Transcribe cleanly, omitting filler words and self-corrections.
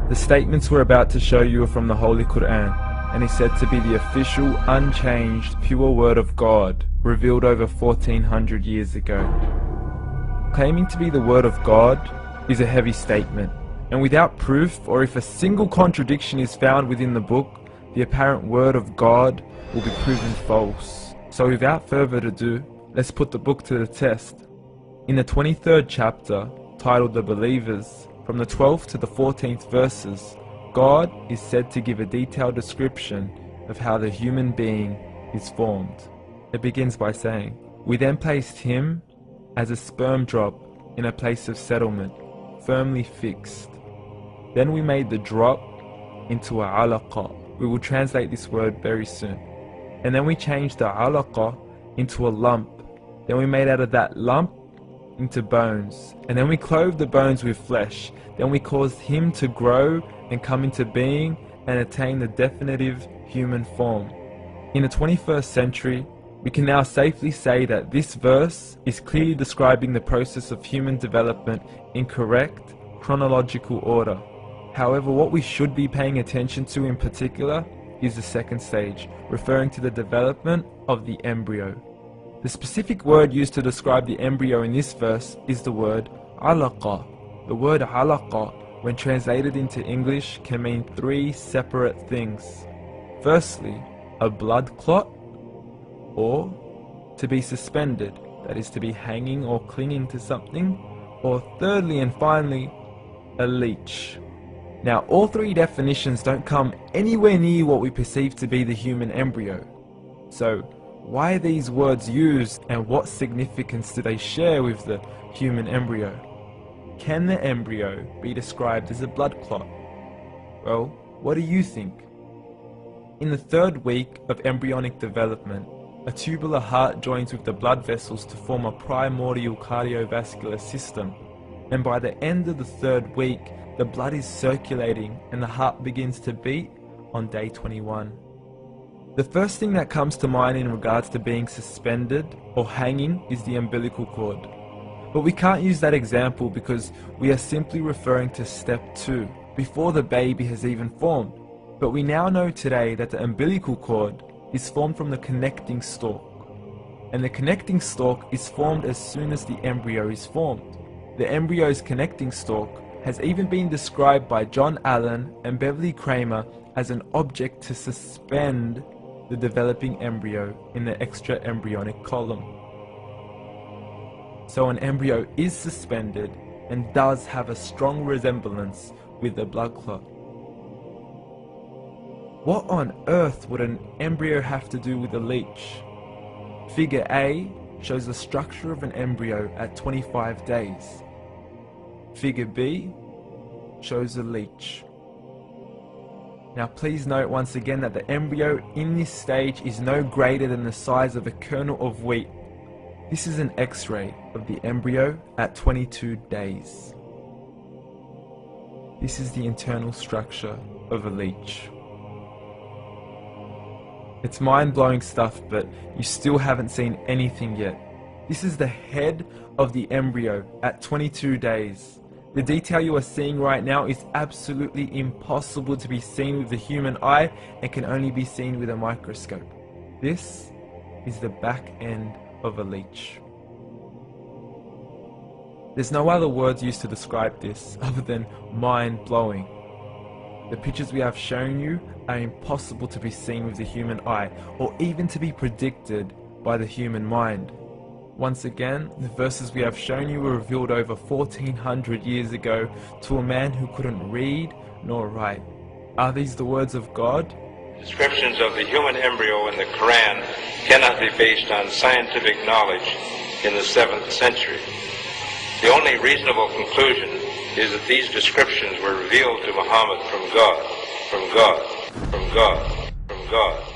The statements we're about to show you are from the Holy Quran, and is said to be the official, unchanged, pure word of God, revealed over 1400 years ago. Claiming to be the word of God is a heavy statement, and without proof, or if a single contradiction is found within the book, the apparent word of God will be proven false. So without further ado, let's put the book to the test. In the 23rd chapter, titled The Believers, from the 12th to the 14th verses, God is said to give a detailed description of how the human being is formed. It begins by saying, "We then placed him as a sperm drop in a place of settlement, firmly fixed. Then we made the drop into a alaqa." We will translate this word very soon. "And then we changed the alaqa into a lump. Then we made out of that lump into bones, and then we clothed the bones with flesh. Then we caused him to grow and come into being and attain the definitive human form." In the 21st century, we can now safely say that this verse is clearly describing the process of human development in correct chronological order. However, what we should be paying attention to in particular is the second stage, referring to the development of the embryo. The specific word used to describe the embryo in this verse is the word alaqa. The word alaqa, when translated into English, can mean three separate things. Firstly, a blood clot, or to be suspended, that is to be hanging or clinging to something, or thirdly and finally, a leech. Now, all three definitions don't come anywhere near what we perceive to be the human embryo. So, why are these words used, and what significance do they share with the human embryo? Can the embryo be described as a blood clot? Well, what do you think? In the 3rd week of embryonic development, a tubular heart joins with the blood vessels to form a primordial cardiovascular system, and by the end of the 3rd week, the blood is circulating and the heart begins to beat on day 21. The first thing that comes to mind in regards to being suspended or hanging is the umbilical cord. But we can't use that example because we are simply referring to step 2, before the baby has even formed. But we now know today that the umbilical cord is formed from the connecting stalk. And the connecting stalk is formed as soon as the embryo is formed. The embryo's connecting stalk has even been described by John Allen and Beverly Kramer as an object to suspend the developing embryo in the extra-embryonic column. So an embryo is suspended and does have a strong resemblance with the blood clot. What on earth would an embryo have to do with a leech? Figure A shows the structure of an embryo at 25 days. Figure B shows a leech. Now please note once again that the embryo in this stage is no greater than the size of a kernel of wheat. This is an X-ray of the embryo at 22 days. This is the internal structure of a leech. It's mind-blowing stuff, but you still haven't seen anything yet. This is the head of the embryo at 22 days. The detail you are seeing right now is absolutely impossible to be seen with the human eye and can only be seen with a microscope. This is the back end of a leech. There's no other words used to describe this other than mind-blowing. The pictures we have shown you are impossible to be seen with the human eye or even to be predicted by the human mind. Once again, the verses we have shown you were revealed over 1400 years ago to a man who couldn't read nor write. Are these the words of God? Descriptions of the human embryo in the Quran cannot be based on scientific knowledge in the 7th century. The only reasonable conclusion is that these descriptions were revealed to Muhammad from God, from God, from God, from God.